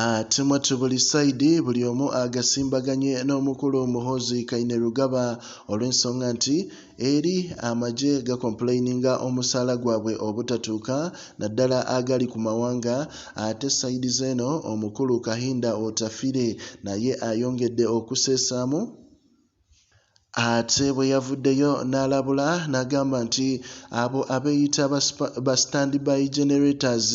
ate mwattu buli saidi buli omu agasimbaganye n'omukulu Muhoozi Kainerugaba olw'ensonga nti eri amagye gakomplaininga omusaala gwabwe obutatuuka naddala agali ku mawanga ate saidi zeno omukulu Kahinda Otafire naye ayongedde okuseesaamu ate bwe yavuddeyo n'alabula n'agamba nti abo abeeyita ba standby generators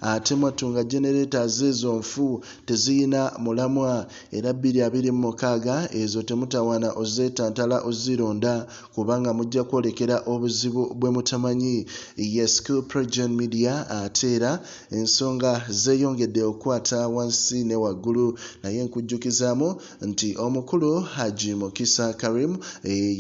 ate mwatunga generators ezo nfu teziyina mulamwa era 2026 ezo temutawaana ozeetantala ozironda kubanga mujja kwolekera obuzibu bwe mutamanyi. Yes, Progen Media ate era ensonga zeeyongedde okukwata wansi ne waggulu naye nkujjukizaamu nti omukulu Haji Mukisa Karim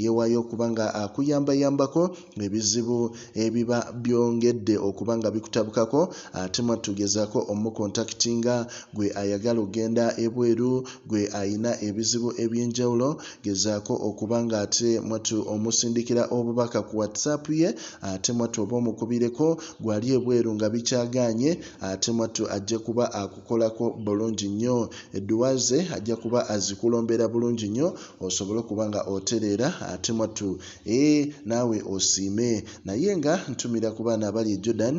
yewayo kubanga akuyambayambako ebizibu ebiba byongedde okubanga bikutabukako ate mwatugezaako omukontaktinga gwe ayagala ogenda ebweru gwe ayina ebizibu ebyenjawulo gezaako okubanga ate mwatu omusindikira obubaka ku WhatsApp ye ate mwatu oba omukubireko gwali ebweru nga bikyaganye ate mwatu ajja kuba akukolako bulungi nnyo edduwaze ajja kuba azikulombera bulungi nnyo osobole okubanga oterera ate mwatu naawe osiime naye nga ntumira ku baana abali Jordan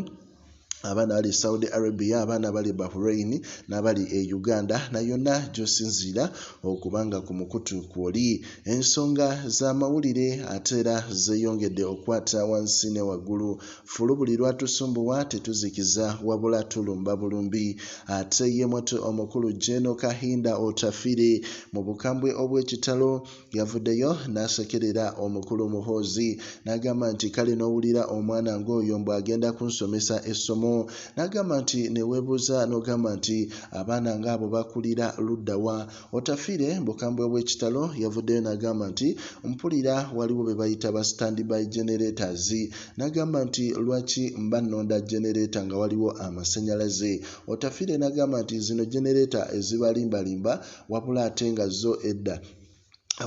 abaana bali Saudi Arabia abaana bali Bahrain n'abali Uganda na yonna gy'osinziira okubanga ku mukutu kwoli ensonga z'amawulire ate era zeeyongedde okwata wansi ne waggulu fulu buli lwatusumbuwa tetuzikiza wabula tulumba bulumbi ate ye mwatu omukulu Jeno Kahinda Otafire mu bukambwe obw'ekitalo yavuddeyo n'asekerera omukulu Muhoozi n'agamba nti kale n'owulira omwana ng'oyo mbw agenda kunsomesa essomo n'agamba nti neweebuuza n'ogamba nti abaana ng'abo bakulira luddawa. Otafire bukambwe bw'ekitalo yavuddeyo n'agamba nti mpulira waliwo be bayita ba standby generators n'agamba nti lwaki mba nnonda generator nga waliwo amasannyalaze. Otafire n'agamba nti zino generator ezibalimbalimba wabula ate nga zo edda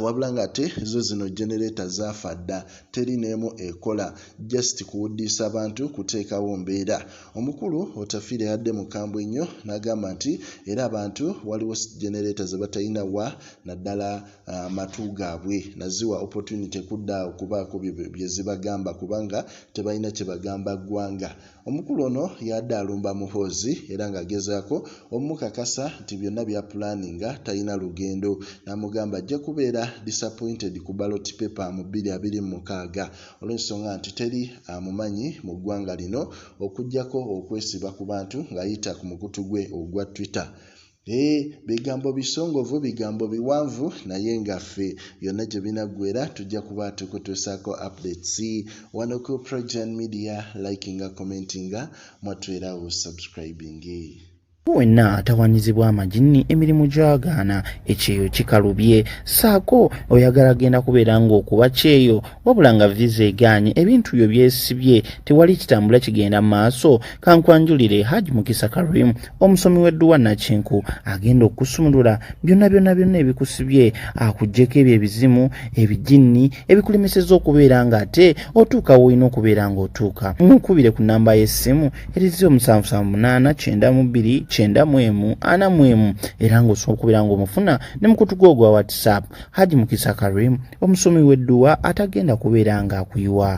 wabula ng'ate zo zino generator zaafa dda teri n'emu ekola just kuwuddisa abantu kuteekawo mbeera. Omukulu Otafire yadde mukambwe nnyo n'agamba nti era abantu waliwo generator ze batalina wa naddala amatu gaabwe naziwa opportunity kudda okubaako bye zibagamba kubanga tebalina kye bagamba ggwanga. Omukulu ono yadde alumba Muhoozi era ng'agezaako omukakasa nti byonna bya planinga talina lugendo n'amugamba ajja kubeera disappointed ku ballot paper mu 2026 olw'ensonga nti teri amumanyi mu ggwanga lino okuggyako okwesiba ku bantu ng'ayita ku mukutu gwe ogwa Twitter. Bigambo bisongovu bigambo biwanvu naye nga ffe byonna gye binaggwera tujja kuba tukutuusaako updates wano ku Progen Media likinga commentinga mwatwerawo subscribing. Wenna atawaanyizibwa amagini emirimu gy'agaana ekyeyo kikalubye saako oyagala genda kubeera ng'okuba kyeyo wabula nga visa egaanye ebintu byo byesibye tewali kitambula kigenda maaso. Kankwanjulire Haji Mukisa Karim omusomi w'edduwa Nakinku agenda okusumulula byonna ebikusibye akuggyeko ebyo ebizimu ebijinni ebikulemeseza okubeera ng'ate otuuka woolina okubeera ng'otuuka. Mukubire ku nnamba y'essimu erizi 778 92 41 era ng'osobola okubeera ng'omufuna ne mukutu gwo gwa WhatsApp. Haji Mukisa Karim omusomi w'edduwa atagenda kubeera ng'akuyiwa.